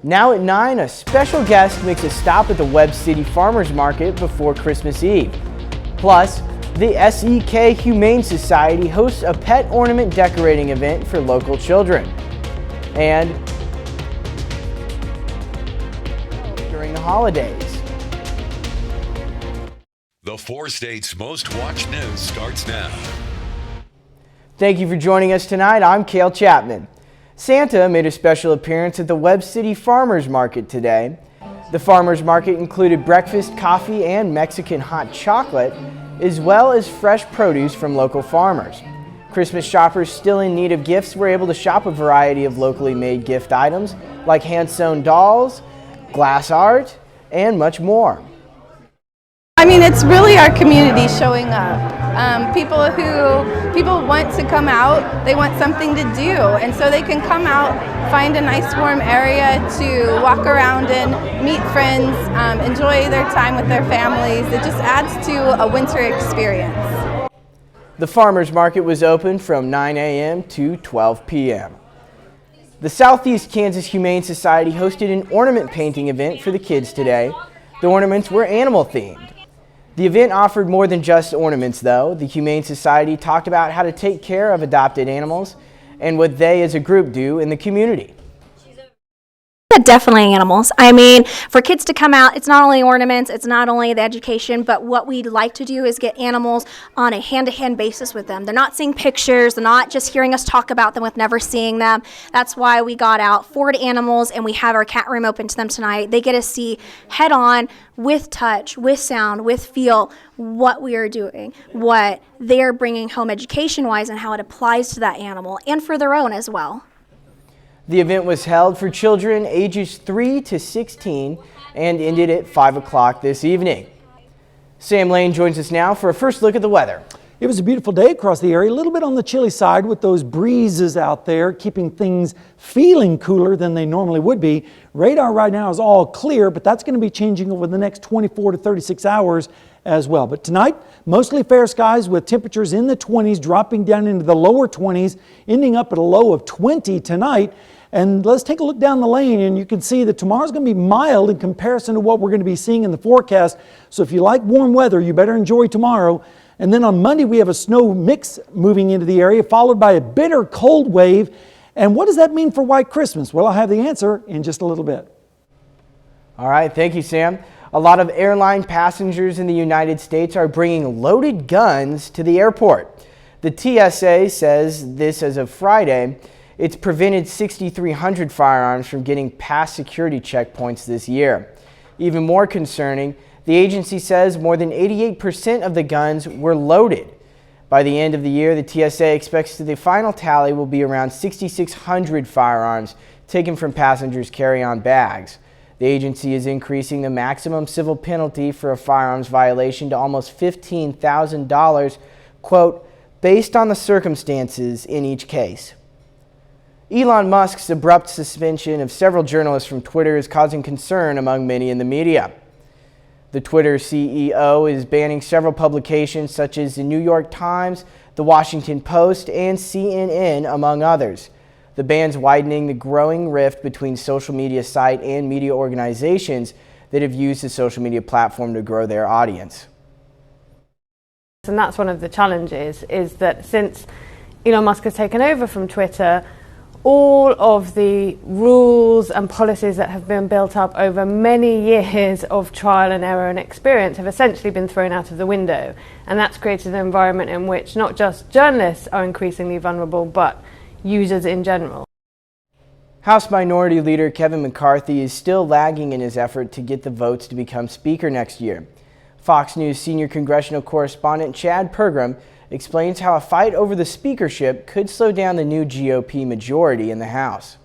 Now at 9, a special guest makes a stop at the Webb City Farmers Market before Christmas Eve. Plus, the SEK Humane Society hosts a pet ornament decorating event for local children. And during the holidays. The 4 states' most watched news starts now. Thank you for joining us tonight. I'm Cale Chapman. Santa made a special appearance at the Webb City Farmers Market today. The farmers market included breakfast, coffee, and Mexican hot chocolate, as well as fresh produce from local farmers. Christmas shoppers still in need of gifts were able to shop a variety of locally made gift items like hand-sewn dolls, glass art, and much more. I mean, it's really our community showing up. People want to come out, they want something to do, and so they can come out, find a nice warm area to walk around in, meet friends, enjoy their time with their families. It just adds to a winter experience. The farmers market was open from 9 a.m. to 12 p.m. The Southeast Kansas Humane Society hosted an ornament painting event for the kids today. The ornaments were animal themed. The event offered more than just ornaments, though. The Humane Society talked about how to take care of adopted animals and what they as a group do in the community. Definitely animals. I mean, for kids to come out, it's not only ornaments, it's not only the education, but what we'd like to do is get animals on a hand-to-hand basis with them. They're not seeing pictures, they're not just hearing us talk about them with never seeing them. That's why we got out 4 animals and we have our cat room open to them tonight. They get to see head-on, with touch, with sound, with feel, what we are doing, what they're bringing home education-wise and how it applies to that animal and for their own as well. The event was held for children ages 3 to 16 and ended at 5 o'clock this evening. Sam Lane joins us now for a first look at the weather. It was a beautiful day across the area, a little bit on the chilly side with those breezes out there, keeping things feeling cooler than they normally would be. Radar right now is all clear, but that's going to be changing over the next 24 to 36 hours as well. But tonight, mostly fair skies with temperatures in the 20s, dropping down into the lower 20s, ending up at a low of 20 tonight. And let's take a look down the lane and you can see that tomorrow's going to be mild in comparison to what we're going to be seeing in the forecast. So if you like warm weather, you better enjoy tomorrow. And then on Monday, we have a snow mix moving into the area, followed by a bitter cold wave. And what does that mean for White Christmas? Well, I'll have the answer in just a little bit. All right, thank you, Sam. A lot of airline passengers in the United States are bringing loaded guns to the airport. The TSA says this as of Friday. It's prevented 6,300 firearms from getting past security checkpoints this year. Even more concerning, the agency says more than 88% of the guns were loaded. By the end of the year, the TSA expects that the final tally will be around 6,600 firearms taken from passengers' carry-on bags. The agency is increasing the maximum civil penalty for a firearms violation to almost $15,000, quote, based on the circumstances in each case. Elon Musk's abrupt suspension of several journalists from Twitter is causing concern among many in the media. The Twitter CEO is banning several publications such as the New York Times, the Washington Post, and CNN, among others. The ban's widening the growing rift between social media site and media organizations that have used the social media platform to grow their audience. And that's one of the challenges, is that since Elon Musk has taken over from Twitter, all of the rules and policies that have been built up over many years of trial and error and experience have essentially been thrown out of the window. And that's created an environment in which not just journalists are increasingly vulnerable, but users in general. House Minority Leader Kevin McCarthy is still lagging in his effort to get the votes to become Speaker next year. Fox News senior congressional correspondent Chad Pergram explains how a fight over the speakership could slow down the new GOP majority in the House.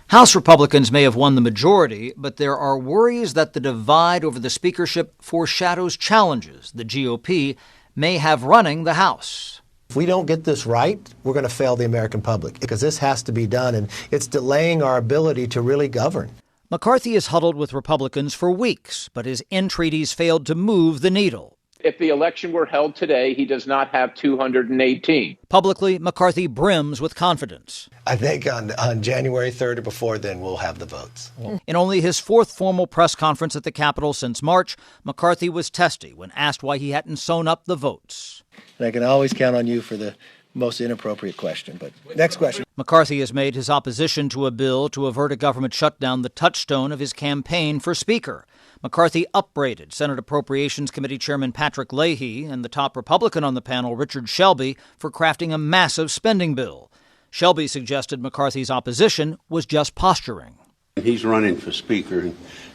House Republicans may have won the majority, but there are worries that the divide over the speakership foreshadows challenges the GOP may have running the House. If we don't get this right, we're going to fail the American public, because this has to be done, and it's delaying our ability to really govern. McCarthy has huddled with Republicans for weeks, but his entreaties failed to move the needle. If the election were held today, he does not have 218. Publicly, McCarthy brims with confidence. I think on January 3rd or before then, we'll have the votes. In only his fourth formal press conference at the Capitol since March, McCarthy was testy when asked why he hadn't sewn up the votes. And I can always count on you for the most inappropriate question. But next question. McCarthy has made his opposition to a bill to avert a government shutdown the touchstone of his campaign for Speaker. McCarthy upbraided Senate Appropriations Committee Chairman Patrick Leahy and the top Republican on the panel, Richard Shelby, for crafting a massive spending bill. Shelby suggested McCarthy's opposition was just posturing. He's running for Speaker,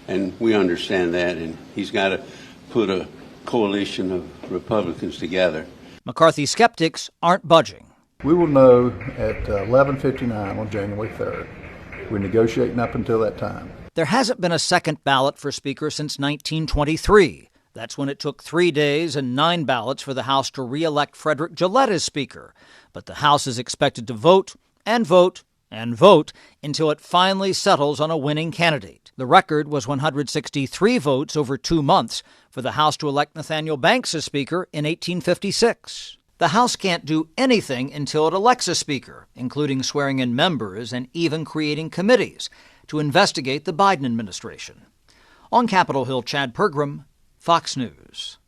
and we understand that, and he's got to put a coalition of Republicans together. McCarthy skeptics aren't budging. We will know at 11:59 on January 3rd. We're negotiating up until that time. There hasn't been a second ballot for Speaker since 1923. That's when it took 3 days and 9 ballots for the House to re-elect Frederick Gillette as Speaker. But the House is expected to vote and vote and vote until it finally settles on a winning candidate. The record was 163 votes over 2 months for the House to elect Nathaniel Banks as Speaker in 1856. The House can't do anything until it elects a Speaker, including swearing in members and even creating committees to investigate the Biden administration. On Capitol Hill, Chad Pergram, Fox News.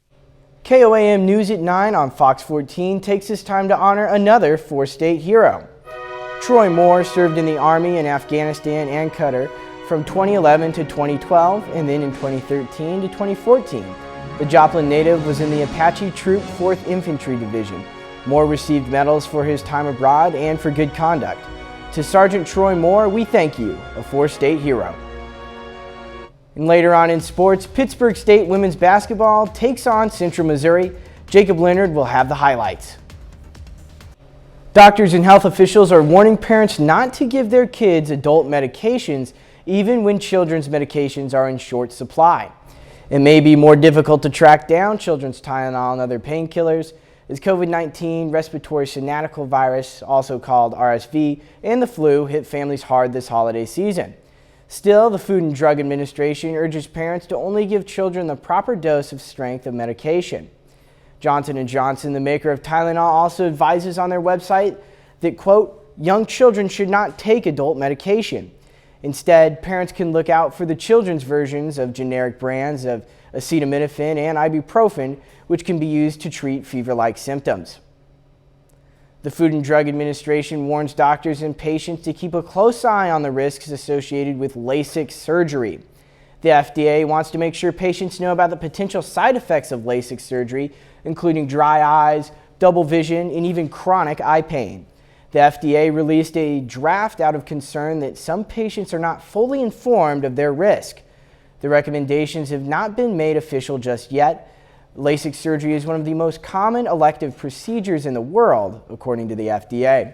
KOAM News at 9 on Fox 14 takes this time to honor another four-state hero. Troy Moore served in the Army in Afghanistan and Qatar from 2011 to 2012, and then in 2013 to 2014. The Joplin native was in the Apache Troop 4th Infantry Division. Moore received medals for his time abroad and for good conduct. To Sergeant Troy Moore, we thank you, a four-state hero. And later on in sports, Pittsburgh State women's basketball takes on Central Missouri. Jacob Leonard will have the highlights. Doctors and health officials are warning parents not to give their kids adult medications, even when children's medications are in short supply. It may be more difficult to track down children's Tylenol and other painkillers, as COVID-19 respiratory syncytial virus, also called RSV, and the flu hit families hard this holiday season. Still, the Food and Drug Administration urges parents to only give children the proper dose of strength of medication. Johnson & Johnson, the maker of Tylenol, also advises on their website that, quote, young children should not take adult medication. Instead, parents can look out for the children's versions of generic brands of acetaminophen and ibuprofen, which can be used to treat fever-like symptoms. The Food and Drug Administration warns doctors and patients to keep a close eye on the risks associated with LASIK surgery. The FDA wants to make sure patients know about the potential side effects of LASIK surgery, including dry eyes, double vision, and even chronic eye pain. The FDA released a draft out of concern that some patients are not fully informed of their risk. The recommendations have not been made official just yet. LASIK surgery is one of the most common elective procedures in the world, according to the FDA.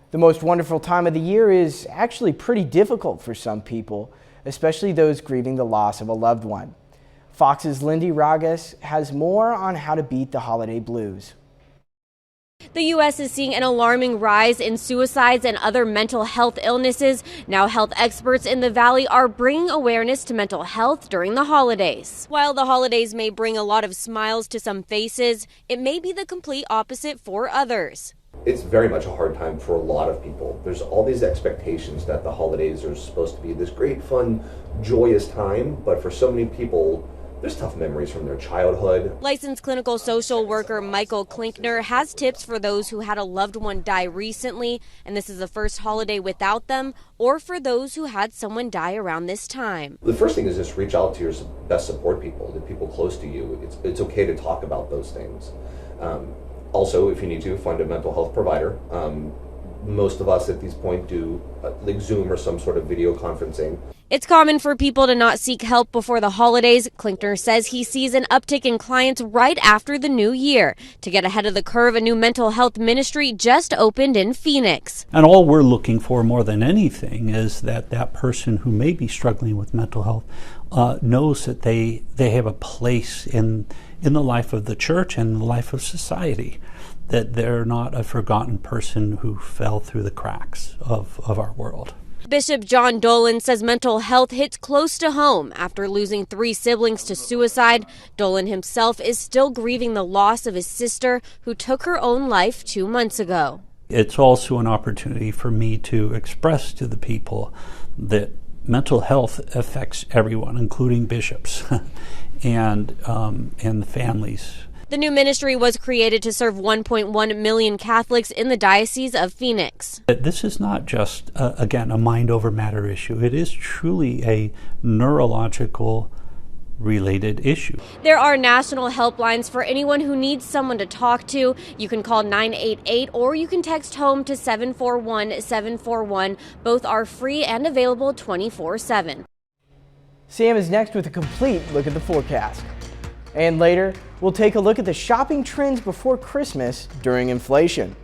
The most wonderful time of the year is actually pretty difficult for some people, especially those grieving the loss of a loved one. Fox's Lindy Ragas has more on how to beat the holiday blues. The U.S. is seeing an alarming rise in suicides and other mental health illnesses. Now health experts in the Valley are bringing awareness to mental health during the holidays. While the holidays may bring a lot of smiles to some faces, it may be the complete opposite for others. It's very much a hard time for a lot of people. There's all these expectations that the holidays are supposed to be this great, fun, joyous time, but for so many people, there's tough memories from their childhood. Licensed clinical social worker Michael Klinkner has tips for those who had a loved one die recently, and this is the first holiday without them, or for those who had someone die around this time. The first thing is just reach out to your best support people, the people close to you. It's okay to talk about those things. Also, if you need to, find a mental health provider. Most of us at this point do like Zoom or some sort of video conferencing. It's common for people to not seek help before the holidays. Klinkner says he sees an uptick in clients right after the new year. To get ahead of the curve, a new mental health ministry just opened in Phoenix. And all we're looking for more than anything is that that person who may be struggling with mental health knows that they have a place in the life of the church and the life of society, that they're not a forgotten person who fell through the cracks of our world. Bishop John Dolan says mental health hits close to home after losing 3 siblings to suicide. Dolan himself is still grieving the loss of his sister, who took her own life 2 months ago. It's also an opportunity for me to express to the people that mental health affects everyone, including bishops and the families. The new ministry was created to serve 1.1 million Catholics in the Diocese of Phoenix. This is not just, again, a mind over matter issue. It is truly a neurological related issue. There are national helplines for anyone who needs someone to talk to. You can call 988 or you can text HOME to 741-741. Both are free and available 24/7. Sam is next with a complete look at the forecast. And later, we'll take a look at the shopping trends before Christmas during inflation.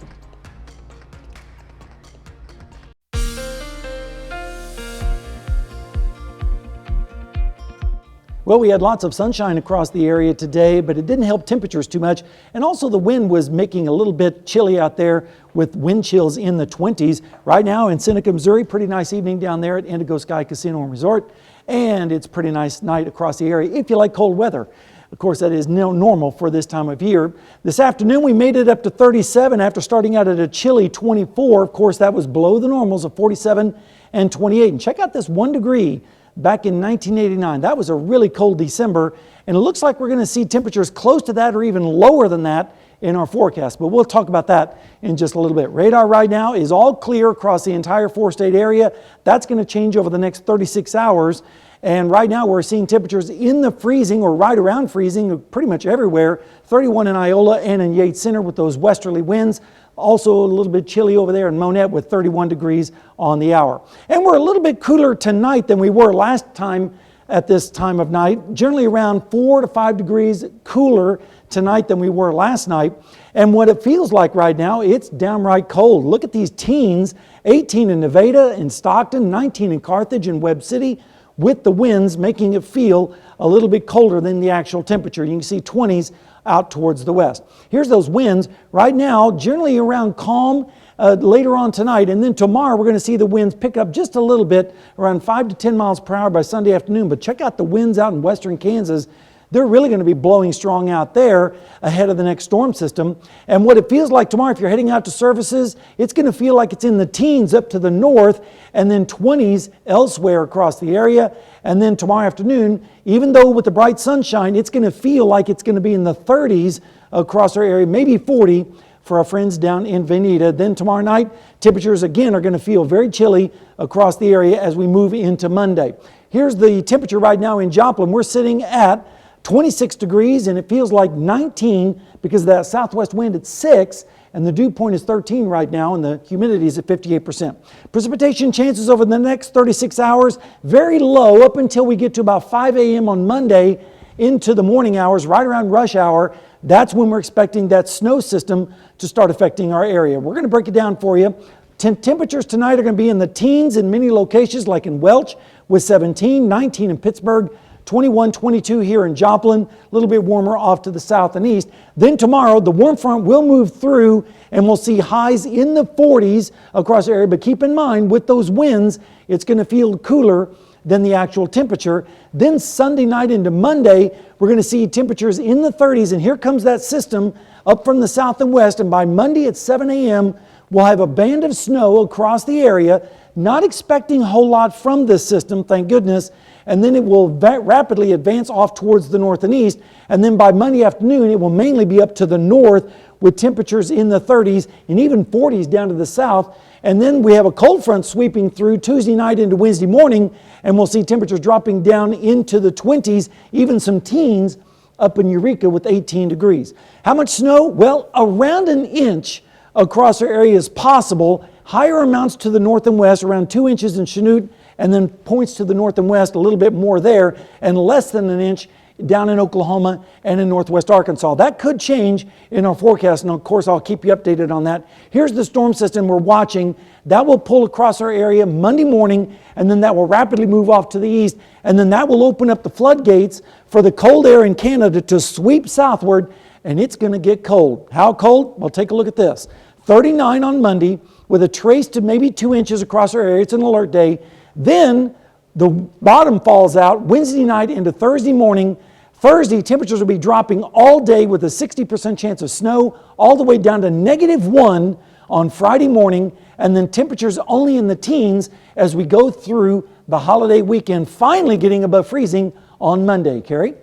Well, we had lots of sunshine across the area today, but it didn't help temperatures too much. And also the wind was making a little bit chilly out there with wind chills in the 20s. Right now in Seneca, Missouri, pretty nice evening down there at Indigo Sky Casino and Resort. And it's a pretty nice night across the area if you like cold weather. Of course, that is normal for this time of year. This afternoon, we made it up to 37 after starting out at a chilly 24. Of course, that was below the normals of 47 and 28. And check out this 1 degree back in 1989. That was a really cold December. And it looks like we're going to see temperatures close to that or even lower than that in our forecast. But we'll talk about that in just a little bit. Radar right now is all clear across the entire 4-state area. That's going to change over the next 36 hours. And right now we're seeing temperatures in the freezing or right around freezing pretty much everywhere. 31 in Iola and in Yates Center with those westerly winds. Also a little bit chilly over there in Monette with 31 degrees on the hour. And we're a little bit cooler tonight than we were last time at this time of night. Generally around 4 to 5 degrees cooler tonight than we were last night. And what it feels like right now, it's downright cold. Look at these teens, 18 in Nevada and Stockton, 19 in Carthage and Webb City, with the winds making it feel a little bit colder than the actual temperature. You can see 20s out towards the west. Here's those winds right now, generally around calm later on tonight, and then tomorrow we're going to see the winds pick up just a little bit, around 5 to 10 miles per hour by Sunday afternoon. But check out the winds out in western Kansas. They're really going to be blowing strong out there ahead of the next storm system. And what it feels like tomorrow, if you're heading out to services, it's going to feel like it's in the teens up to the north and then 20s elsewhere across the area. And then tomorrow afternoon, even though with the bright sunshine, it's going to feel like it's going to be in the 30s across our area, maybe 40 for our friends down in Veneta. Then tomorrow night, temperatures again are going to feel very chilly across the area as we move into Monday. Here's the temperature right now in Joplin. We're sitting at 26 degrees and it feels like 19 because of that southwest wind at 6 and the dew point is 13 right now and the humidity is at 58%. Precipitation chances over the next 36 hours, very low up until we get to about 5 a.m. on Monday into the morning hours, right around rush hour. That's when we're expecting that snow system to start affecting our area. We're going to break it down for you. Temperatures tonight are going to be in the teens in many locations like in Welch with 17, 19 in Pittsburgh, 21, 22 here in Joplin, a little bit warmer off to the south and east. Then tomorrow, the warm front will move through and we'll see highs in the 40s across the area. But keep in mind, with those winds, it's going to feel cooler than the actual temperature. Then Sunday night into Monday, we're going to see temperatures in the 30s. And here comes that system up from the south and west. And by Monday at 7 a.m., we'll have a band of snow across the area. Not expecting a whole lot from this system, thank goodness. And then it will rapidly advance off towards the north and east. And then by Monday afternoon, it will mainly be up to the north with temperatures in the 30s and even 40s down to the south. And then we have a cold front sweeping through Tuesday night into Wednesday morning, and we'll see temperatures dropping down into the 20s, even some teens up in Eureka with 18 degrees. How much snow? Well, around an inch across our area is possible. Higher amounts to the north and west, around 2 inches in Chanute, and then points to the north and west, a little bit more there, and less than an inch down in Oklahoma and in northwest Arkansas. That could change in our forecast, and of course I'll keep you updated on that. Here's the storm system we're watching. That will pull across our area Monday morning, and then that will rapidly move off to the east, and then that will open up the floodgates for the cold air in Canada to sweep southward, and it's going to get cold. How cold? Well, take a look at this. 39 on Monday, with a trace to maybe 2 inches across our area. It's an alert day. Then the bottom falls out Wednesday night into Thursday morning. Thursday, temperatures will be dropping all day with a 60% chance of snow, all the way down to -1 on Friday morning, and then temperatures only in the teens as we go through the holiday weekend, finally getting above freezing on Monday. Carrie?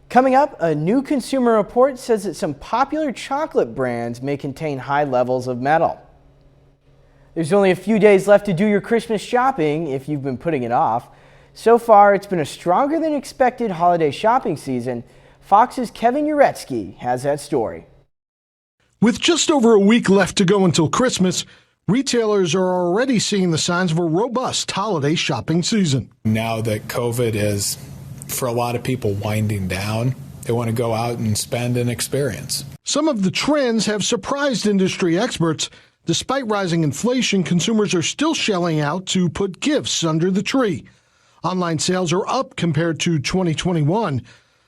Coming up, a new consumer report says that some popular chocolate brands may contain high levels of metal. There's only a few days left to do your Christmas shopping if you've been putting it off. So far, it's been a stronger than expected holiday shopping season. Fox's Kevin Uretsky has that story. With just over a week left to go until Christmas, retailers are already seeing the signs of a robust holiday shopping season. Now that COVID is, for a lot of people, winding down, they want to go out and spend and experience. Some of the trends have surprised industry experts. Despite rising inflation, consumers are still shelling out to put gifts under the tree. Online sales are up compared to 2021.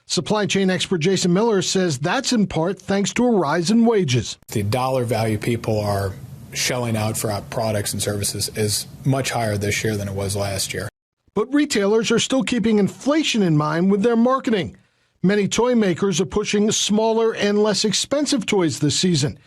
Supply chain expert Jason Miller says that's in part thanks to a rise in wages. The dollar value people are shelling out for our products and services is much higher this year than it was last year. But retailers are still keeping inflation in mind with their marketing. Many toy makers are pushing smaller and less expensive toys this season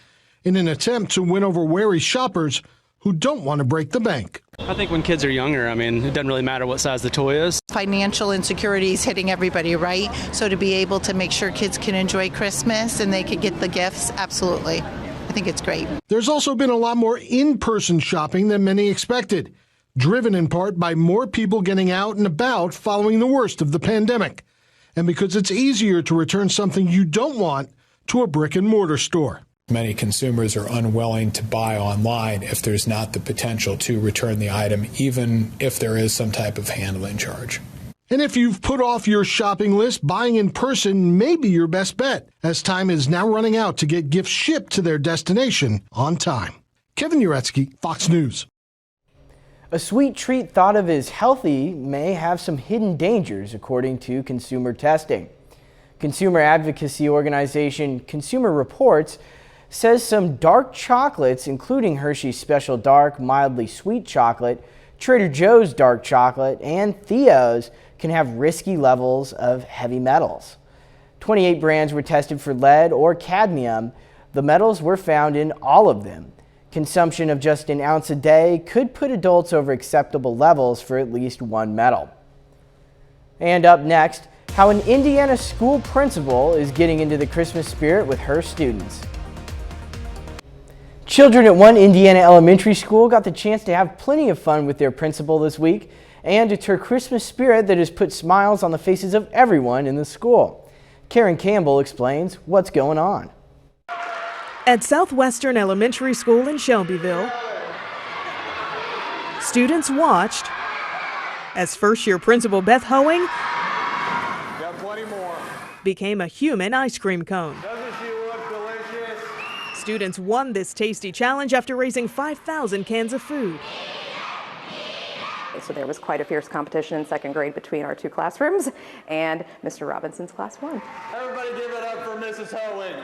in an attempt to win over wary shoppers who don't want to break the bank. I think when kids are younger, it doesn't really matter what size the toy is. Financial insecurity is hitting everybody, right? So to be able to make sure kids can enjoy Christmas and they can get the gifts, absolutely. I think it's great. There's also been a lot more in-person shopping than many expected, driven in part by more people getting out and about following the worst of the pandemic, and because it's easier to return something you don't want to a brick-and-mortar store. Many consumers are unwilling to buy online if there's not the potential to return the item, even if there is some type of handling charge. And if you've put off your shopping list, buying in person may be your best bet, as time is now running out to get gifts shipped to their destination on time. Kevin Uretsky, Fox News. A sweet treat thought of as healthy may have some hidden dangers, according to consumer testing. Consumer advocacy organization Consumer Reports says some dark chocolates, including Hershey's Special Dark Mildly Sweet Chocolate, Trader Joe's Dark Chocolate, and Theo's, can have risky levels of heavy metals. 28 brands were tested for lead or cadmium. The metals were found in all of them. Consumption of just an ounce a day could put adults over acceptable levels for at least one metal. And up next, how an Indiana school principal is getting into the Christmas spirit with her students. Children at one Indiana elementary school got the chance to have plenty of fun with their principal this week, and it's her Christmas spirit that has put smiles on the faces of everyone in the school. Karen Campbell explains what's going on. At Southwestern Elementary School in Shelbyville, students watched as first-year principal Beth Hoeing became a human ice cream cone. Students won this tasty challenge after raising 5,000 cans of food. So there was quite a fierce competition in second grade between our two classrooms, and Mr. Robinson's class won. Everybody give it up for Mrs. Hoeing.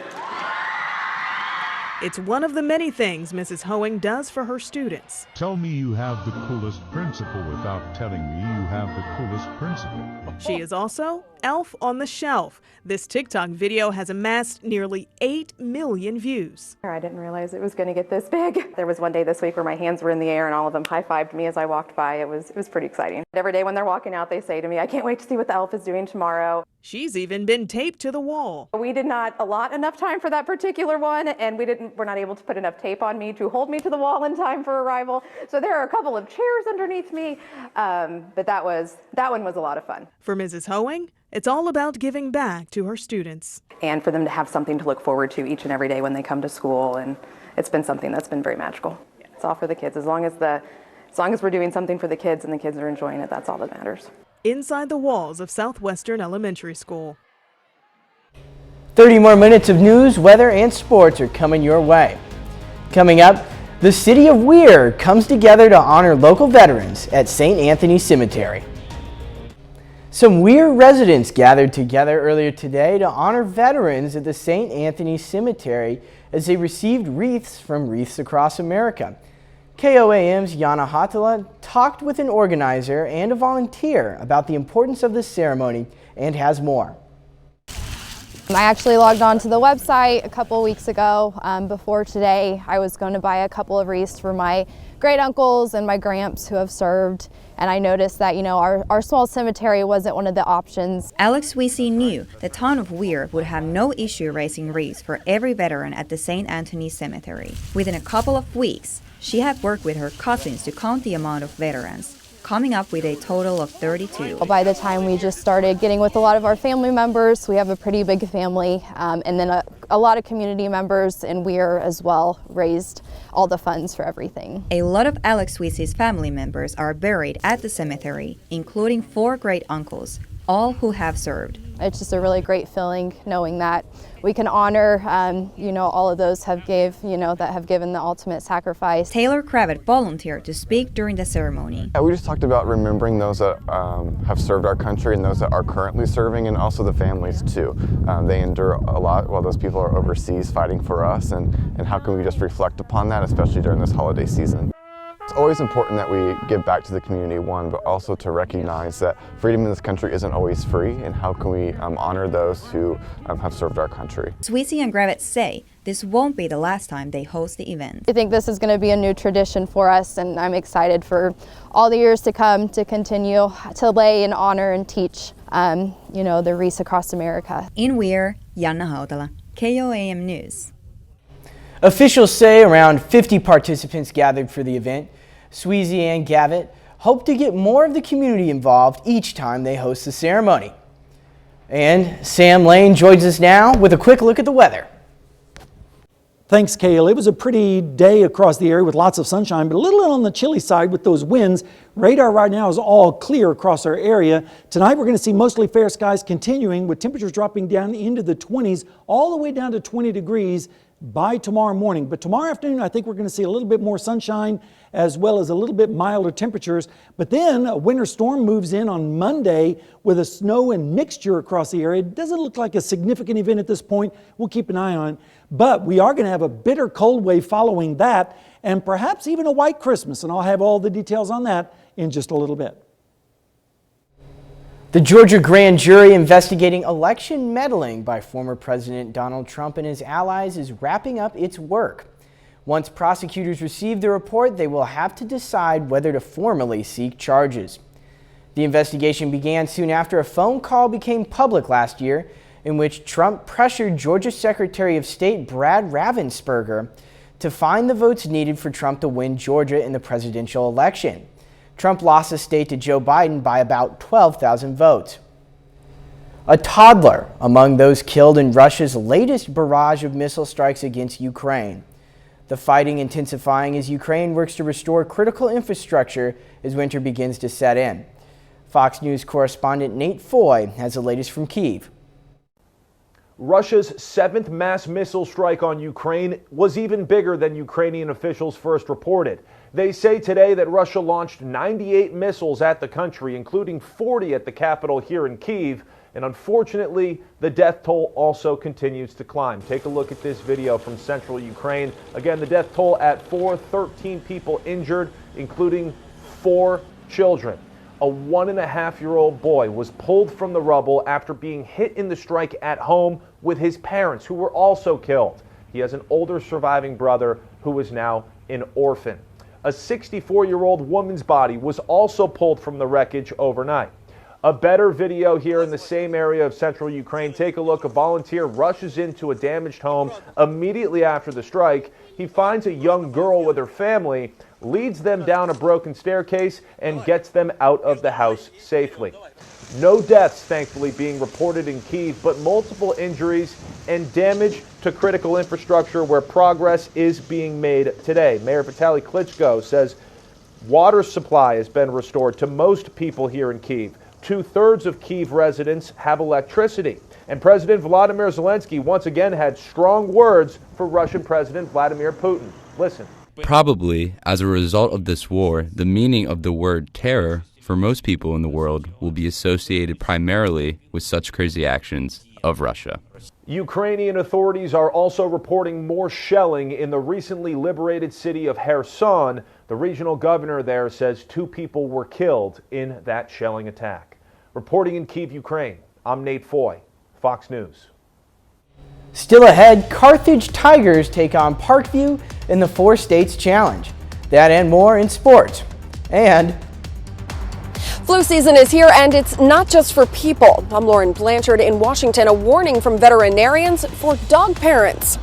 It's one of the many things Mrs. Hoeing does for her students. Tell me you have the coolest principal without telling me you have the coolest principal. She is also Elf on the Shelf. This TikTok video has amassed nearly 8 million views. I didn't realize it was going to get this big. There was one day this week where my hands were in the air and all of them high-fived me as I walked by. It was pretty exciting. Every day when they're walking out, they say to me, I can't wait to see what the elf is doing tomorrow. She's even been taped to the wall. We did not allot enough time for that particular one, and we're not able to put enough tape on me to hold me to the wall in time for arrival. So there are a couple of chairs underneath me, but that one was a lot of fun. For Mrs. Hoeing, it's all about giving back to her students. And for them to have something to look forward to each and every day when they come to school, and it's been something that's been very magical. It's all for the kids. As long as we're doing something for the kids and the kids are enjoying it, that's all that matters. Inside the walls of Southwestern Elementary School. 30 more minutes of news, weather, and sports are coming your way. Coming up, the city of Weir comes together to honor local veterans at St. Anthony Cemetery. Some Weir residents gathered together earlier today to honor veterans at the St. Anthony Cemetery as they received wreaths from Wreaths Across America. KOAM's Yana Hatala talked with an organizer and a volunteer about the importance of this ceremony and has more. I actually logged on to the website a couple weeks ago. Before today, I was going to buy a couple of wreaths for my great uncles and my gramps who have served, and I noticed that, our small cemetery wasn't one of the options. Alex Sweezy knew the town of Weir would have no issue raising wreaths for every veteran at the St. Anthony Cemetery. Within a couple of weeks, she had worked with her cousins to count the amount of veterans, coming up with a total of 32. By the time we just started getting with a lot of our family members, we have a pretty big family, and then a lot of community members in Weir as well raised all the funds for everything. A lot of Alex Sweezy's family members are buried at the cemetery, including 4 great uncles, all who have served. It's just a really great feeling knowing that we can honor, all of those that have given the ultimate sacrifice. Taylor Kravitz volunteered to speak during the ceremony. We just talked about remembering those that have served our country and those that are currently serving, and also the families too. They endure a lot while those people are overseas fighting for us, and how can we just reflect upon that, especially during this holiday season. It's always important that we give back to the community, one, but also to recognize that freedom in this country isn't always free, and how can we honor those who have served our country. Sweezy and Kravitz say this won't be the last time they host the event. I think this is going to be a new tradition for us, and I'm excited for all the years to come to continue to lay and honor and teach, the wreaths across America. In Weir, Yana Hautala, KOAM News. Officials say around 50 participants gathered for the event. Sweezy and Gavitt hope to get more of the community involved each time they host the ceremony. And Sam Lane joins us now with a quick look at the weather. Thanks, Kale. It was a pretty day across the area with lots of sunshine, but a little on the chilly side with those winds. Radar right now is all clear across our area. Tonight we're going to see mostly fair skies continuing with temperatures dropping down into the 20s all the way down to 20 degrees by tomorrow morning. But tomorrow afternoon, I think we're going to see a little bit more sunshine as well as a little bit milder temperatures. But then a winter storm moves in on Monday with a snow and mixture across the area. It doesn't look like a significant event at this point. We'll keep an eye on it. But we are going to have a bitter cold wave following that, and perhaps even a white Christmas. And I'll have all the details on that in just a little bit. The Georgia grand jury investigating election meddling by former President Donald Trump and his allies is wrapping up its work. Once prosecutors receive the report, they will have to decide whether to formally seek charges. The investigation began soon after a phone call became public last year in which Trump pressured Georgia Secretary of State Brad Raffensperger to find the votes needed for Trump to win Georgia in the presidential election. Trump lost the state to Joe Biden by about 12,000 votes. A toddler among those killed in Russia's latest barrage of missile strikes against Ukraine. The fighting intensifying as Ukraine works to restore critical infrastructure as winter begins to set in. Fox News correspondent Nate Foy has the latest from Kyiv. Russia's 7th mass missile strike on Ukraine was even bigger than Ukrainian officials first reported. They say today that Russia launched 98 missiles at the country, including 40 at the capital here in Kyiv. And unfortunately, the death toll also continues to climb. Take a look at this video from central Ukraine. Again, the death toll at 13 people injured, including 4 children. A 1.5-year-old boy was pulled from the rubble after being hit in the strike at home with his parents, who were also killed. He has an older surviving brother who is now an orphan. A 64-year-old woman's body was also pulled from the wreckage overnight. A better video here in the same area of central Ukraine. Take a look. A volunteer rushes into a damaged home immediately after the strike. He finds a young girl with her family, leads them down a broken staircase, and gets them out of the house safely. No deaths, thankfully, being reported in Kyiv, but multiple injuries and damage to critical infrastructure where progress is being made today. Mayor Vitaly Klitschko says water supply has been restored to most people here in Kyiv. 2/3 of Kyiv residents have electricity. And President Volodymyr Zelensky once again had strong words for Russian President Vladimir Putin. Listen. Probably, as a result of this war, the meaning of the word terror for most people in the world will be associated primarily with such crazy actions of Russia. Ukrainian authorities are also reporting more shelling in the recently liberated city of Kherson. The regional governor there says 2 people were killed in that shelling attack. Reporting in Kyiv, Ukraine, I'm Nate Foy, Fox News. Still ahead, Carthage Tigers take on Parkview in the 4 States Challenge. That and more in sports. And flu season is here, and it's not just for people. I'm Lauren Blanchard in Washington. A warning from veterinarians for dog parents.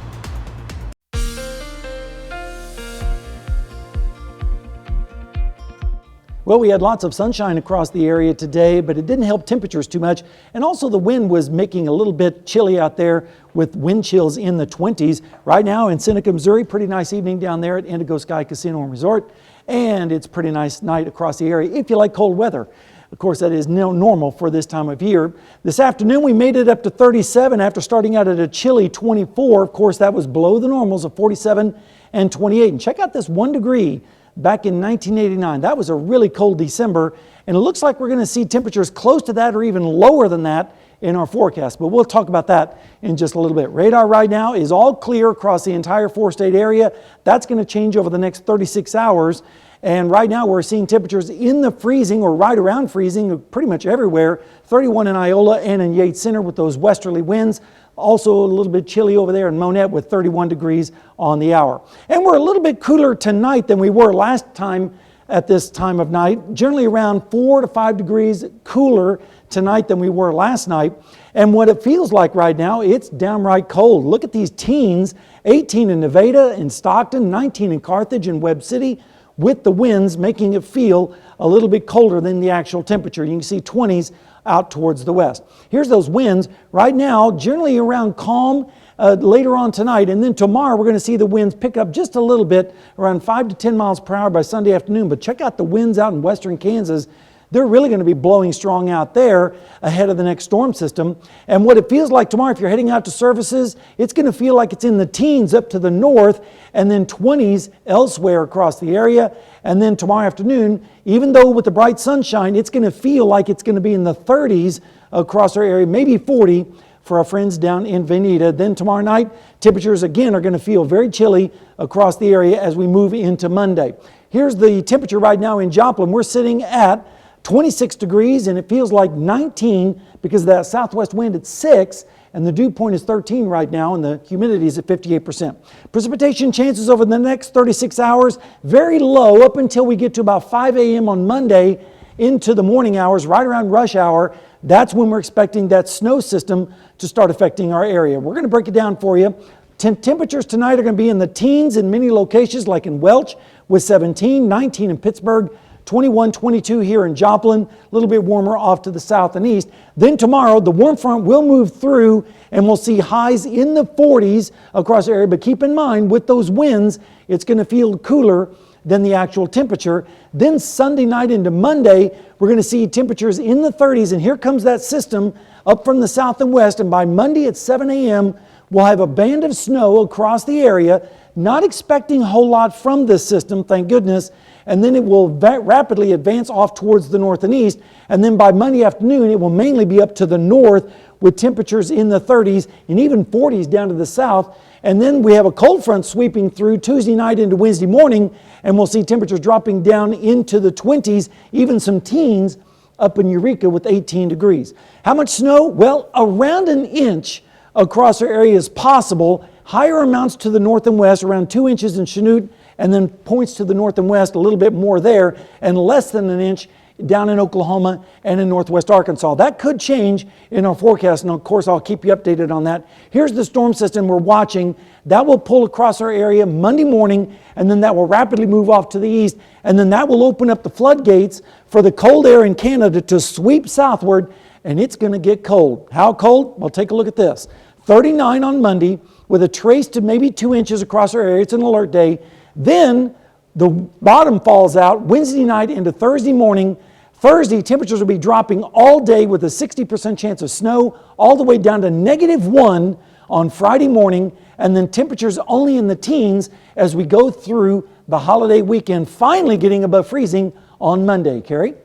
Well, we had lots of sunshine across the area today, but it didn't help temperatures too much. And also the wind was making a little bit chilly out there with wind chills in the 20s. Right now in Seneca, Missouri, pretty nice evening down there at Indigo Sky Casino and Resort. And it's a pretty nice night across the area if you like cold weather. Of course, that is normal for this time of year. This afternoon, we made it up to 37 after starting out at a chilly 24. Of course, that was below the normals of 47 and 28. And check out this 1 degree back in 1989. That was a really cold December, and it looks like we're going to see temperatures close to that or even lower than that in our forecast, but we'll talk about that in just a little bit. Radar right now is all clear across the entire 4-state area. That's going to change over the next 36 hours, and right now we're seeing temperatures in the freezing or right around freezing pretty much everywhere. 31 in Iola and in Yates Center with those westerly winds. Also a little bit chilly over there in Monette with 31 degrees on the hour. And we're a little bit cooler tonight than we were last time at this time of night. Generally around 4 to 5 degrees cooler tonight than we were last night. And what it feels like right now, it's downright cold. Look at these teens, 18 in Nevada and Stockton, 19 in Carthage and Webb City, with the winds making it feel a little bit colder than the actual temperature. You can see 20s out towards the west. Here's those winds right now, generally around calm later on tonight, and then tomorrow we're going to see the winds pick up just a little bit, around 5 to 10 miles per hour by Sunday afternoon. But check out the winds out in western Kansas. They're really going to be blowing strong out there ahead of the next storm system. And what it feels like tomorrow, if you're heading out to services, it's going to feel like it's in the teens up to the north and then 20s elsewhere across the area. And then tomorrow afternoon, even though with the bright sunshine, it's going to feel like it's going to be in the 30s across our area, maybe 40 for our friends down in Veneta. Then tomorrow night, temperatures again are going to feel very chilly across the area as we move into Monday. Here's the temperature right now in Joplin. We're sitting at 26 degrees, and it feels like 19 because of that southwest wind at 6, and the dew point is 13 right now, and the humidity is at 58%. Precipitation chances over the next 36 hours, very low up until we get to about 5 a.m. on Monday into the morning hours, right around rush hour. That's when we're expecting that snow system to start affecting our area. We're going to break it down for you. Temperatures tonight are going to be in the teens in many locations, like in Welch with 17, 19 in Pittsburgh, 21, 22 here in Joplin, a little bit warmer off to the south and east. Then tomorrow, the warm front will move through and we'll see highs in the 40s across the area. But keep in mind, with those winds, it's going to feel cooler than the actual temperature. Then Sunday night into Monday, we're going to see temperatures in the 30s. And here comes that system up from the south and west. And by Monday at 7 a.m., we'll have a band of snow across the area. Not expecting a whole lot from this system, thank goodness. And then it will rapidly advance off towards the north and east. And then by Monday afternoon, it will mainly be up to the north with temperatures in the 30s and even 40s down to the south. And then we have a cold front sweeping through Tuesday night into Wednesday morning, and we'll see temperatures dropping down into the 20s, even some teens up in Eureka with 18 degrees. How much snow? Well, around an inch across our area is possible. Higher amounts to the north and west, around 2 inches in Chanute, and then points to the north and west, a little bit more there, and less than an inch down in Oklahoma and in northwest Arkansas. That could change in our forecast, and of course I'll keep you updated on that. Here's the storm system we're watching. That will pull across our area Monday morning, and then that will rapidly move off to the east, and then that will open up the floodgates for the cold air in Canada to sweep southward, and it's going to get cold. How cold? Well, take a look at this. 39 on Monday with a trace to maybe 2 inches across our area. It's an alert day. Then the bottom falls out Wednesday night into Thursday morning. Thursday, temperatures will be dropping all day with a 60% chance of snow, all the way down to -1 on Friday morning, and then temperatures only in the teens as we go through the holiday weekend, finally getting above freezing on Monday. Carrie?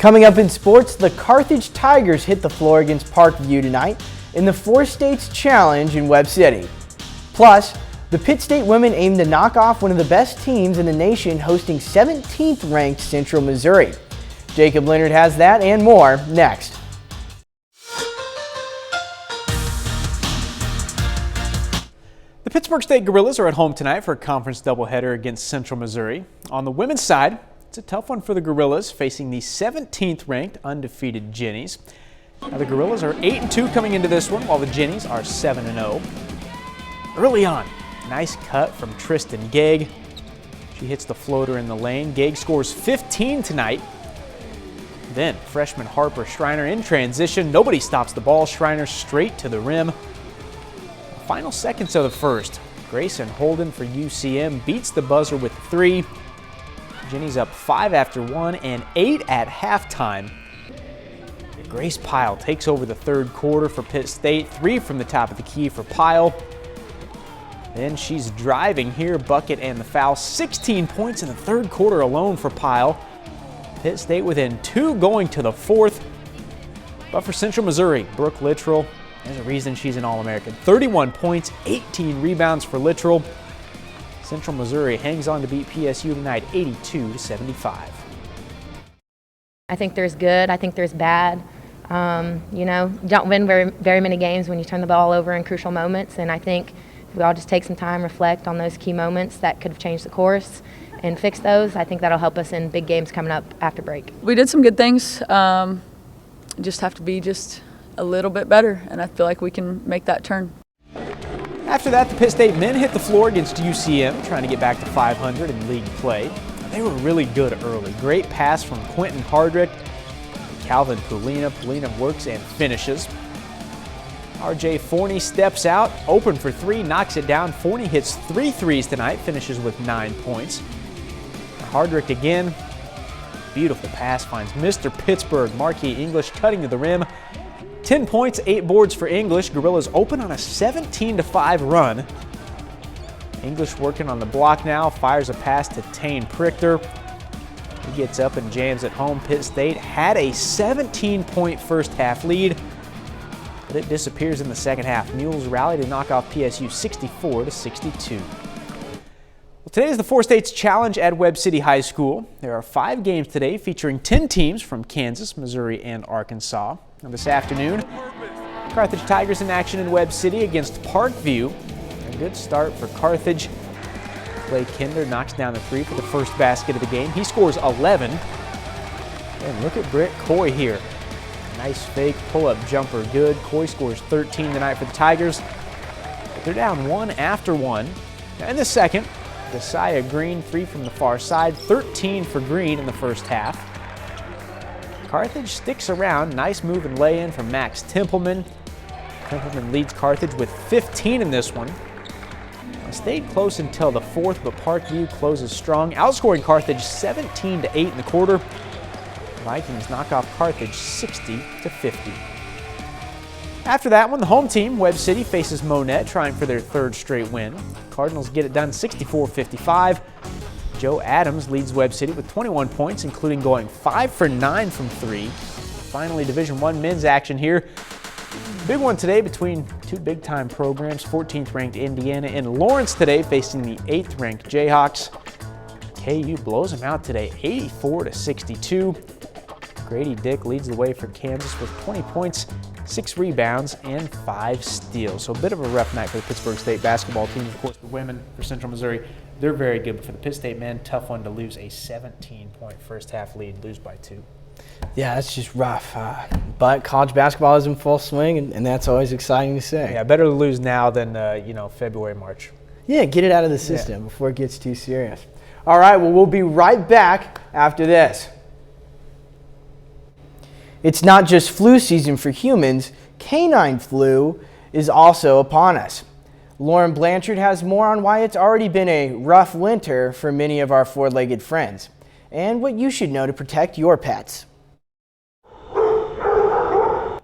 Coming up in sports, the Carthage Tigers hit the floor against Parkview tonight in the Four States Challenge in Webb City. Plus, the Pitt State women aim to knock off one of the best teams in the nation, hosting 17th ranked Central Missouri. Jacob Leonard has that and more next. The Pittsburg State Gorillas are at home tonight for a conference doubleheader against Central Missouri. On the women's side, it's a tough one for the Gorillas, facing the 17th ranked undefeated Jennies. Now the Gorillas are 8-2 coming into this one, while the Jennies are 7-0. Early on, nice cut from Tristan Gegg. She hits the floater in the lane. Gegg scores 15 tonight. Then freshman Harper Schreiner in transition. Nobody stops the ball. Schreiner straight to the rim. Final seconds of the first. Grayson Holden for UCM beats the buzzer with 3. Jenny's up 5 after 1 and 8 at halftime. Grace Pyle takes over the third quarter for Pitt State. 3 from the top of the key for Pyle. Then she's driving here, bucket and the foul. 16 points in the third quarter alone for Pyle. Pitt State within 2 going to the fourth. But for Central Missouri, Brooke Littrell, there's a reason she's an All-American. 31 points, 18 rebounds for Littrell. Central Missouri hangs on to beat PSU tonight 82-75. I think there's good, I think there's bad. You don't win very many games when you turn the ball over in crucial moments, and I think if we all just take some time, reflect on those key moments that could have changed the course and fix those, I think that'll help us in big games coming up after break. We did some good things, just have to be just a little bit better, and I feel like we can make that turn. After that, the Pitt State men hit the floor against UCM, trying to get back to 500 in league play. They were really good early. Great pass from Quentin Hardrick. Calvin Pulina. Pulina works and finishes. RJ Forney steps out, open for 3, knocks it down. Forney hits 3 threes tonight, finishes with 9 points. Hardrick again. Beautiful pass finds Mr. Pittsburgh. Marquis English cutting to the rim. 10 points, 8 boards for English. Gorillas open on a 17-5 run. English working on the block now, fires a pass to Tane Prichter. He gets up and jams it home. Pitt State had a 17-point first half lead, but it disappears in the second half. Mules rally to knock off PSU 64-62. Well, today is the Four States Challenge at Webb City High School. There are 5 games today featuring 10 teams from Kansas, Missouri, and Arkansas. Now this afternoon, Carthage Tigers in action in Webb City against Parkview. A good start for Carthage. Clay Kinder knocks down the 3 for the first basket of the game. He scores 11. And look at Britt Coy here. Nice fake pull-up jumper, good. Coy scores 13 tonight for the Tigers. But they're down 1 after 1. Now in the second, Josiah Green, 3 from the far side, 13 for Green in the first half. Carthage sticks around. Nice move and lay-in from Max Templeman. Templeman leads Carthage with 15 in this one. Stayed close until the fourth, but Parkview closes strong, outscoring Carthage 17-8 in the quarter. Vikings knock off Carthage 60-50. After that one, the home team, Webb City, faces Monette, trying for their 3rd straight win. Cardinals get it done 64-55. Joe Adams leads Webb City with 21 points, including going 5 for 9 from 3. Finally, Division I men's action here. Big one today between 2 big-time programs, 14th ranked Indiana and Lawrence today facing the 8th ranked Jayhawks. KU blows them out today, 84-62. Grady Dick leads the way for Kansas with 20 points, 6 rebounds, and 5 steals. So a bit of a rough night for the Pittsburg State basketball team. Of course, the women for Central Missouri, they're very good, but for the Pitt State men, tough one to lose a 17-point first half lead, lose by 2. Yeah, that's just rough. But college basketball is in full swing, and that's always exciting to say. Yeah, better to lose now than, February, March. Yeah, get it out of the system before it gets too serious. All right, well, we'll be right back after this. It's not just flu season for humans. Canine flu is also upon us. Lauren Blanchard has more on why it's already been a rough winter for many of our four-legged friends, and what you should know to protect your pets.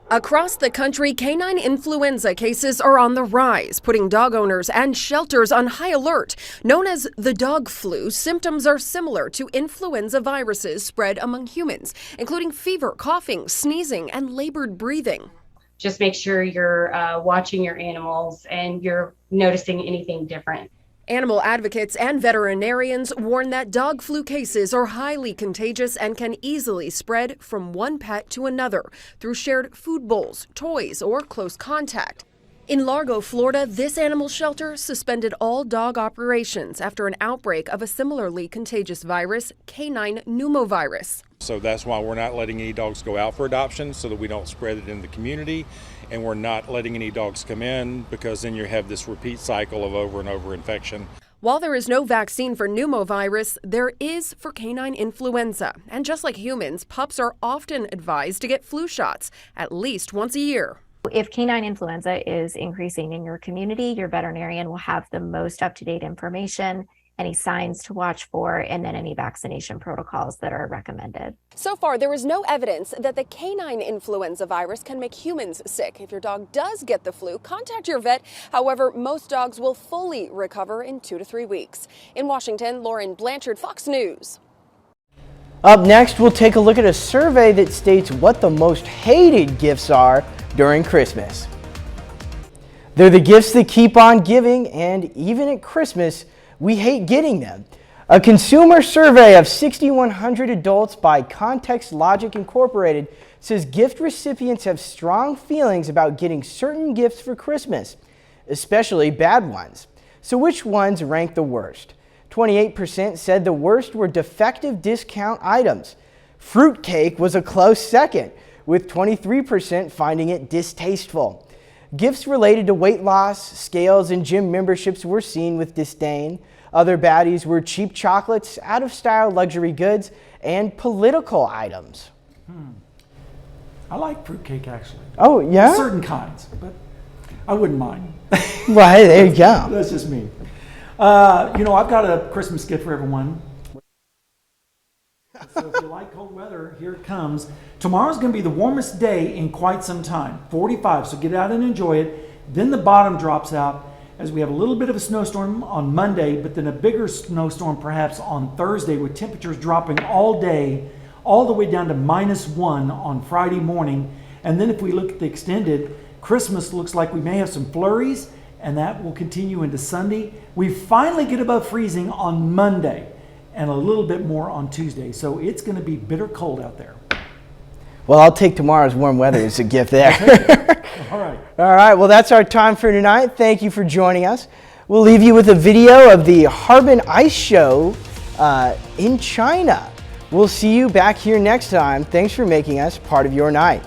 Across the country, canine influenza cases are on the rise, putting dog owners and shelters on high alert. Known as the dog flu, symptoms are similar to influenza viruses spread among humans, including fever, coughing, sneezing, and labored breathing. Just make sure you're watching your animals and you're noticing anything different. Animal advocates and veterinarians warn that dog flu cases are highly contagious and can easily spread from one pet to another through shared food bowls, toys, or close contact. In Largo, Florida, this animal shelter suspended all dog operations after an outbreak of a similarly contagious virus, canine pneumovirus. So that's why we're not letting any dogs go out for adoption, so that we don't spread it in the community. And we're not letting any dogs come in, because then you have this repeat cycle of over and over infection. While there is no vaccine for pneumovirus, there is for canine influenza. And just like humans, pups are often advised to get flu shots at least once a year. If canine influenza is increasing in your community, your veterinarian will have the most up-to-date information, any signs to watch for, and then any vaccination protocols that are recommended. So far, there is no evidence that the canine influenza virus can make humans sick. If your dog does get the flu, contact your vet. However, most dogs will fully recover in 2 to 3 weeks. In Washington, Lauren Blanchard, Fox News. Up next, we'll take a look at a survey that states what the most hated gifts are during Christmas. They're the gifts that keep on giving, and even at Christmas, we hate getting them. A consumer survey of 6,100 adults by Context Logic Incorporated says gift recipients have strong feelings about getting certain gifts for Christmas, especially bad ones. So which ones rank the worst? 28% said the worst were defective discount items. Fruitcake was a close second, with 23% finding it distasteful. Gifts related to weight loss, scales, and gym memberships were seen with disdain. Other baddies were cheap chocolates, out-of-style luxury goods, and political items. I like fruitcake, actually. Oh, yeah? Certain kinds, but I wouldn't mind. Well, hey, there you go. That's just me. You know, I've got a Christmas gift for everyone. So if you like cold weather, here it comes. Tomorrow's going to be the warmest day in quite some time, 45, so get out and enjoy it. Then the bottom drops out as we have a little bit of a snowstorm on Monday, but then a bigger snowstorm perhaps on Thursday, with temperatures dropping all day, all the way down to -1 on Friday morning. And then if we look at the extended, Christmas looks like we may have some flurries, and that will continue into Sunday. We finally get above freezing on Monday, and a little bit more on Tuesday. So it's going to be bitter cold out there. Well, I'll take tomorrow's warm weather as a gift there. All right. All right, well, that's our time for tonight. Thank you for joining us. We'll leave you with a video of the Harbin Ice Show in China. We'll see you back here next time. Thanks for making us part of your night.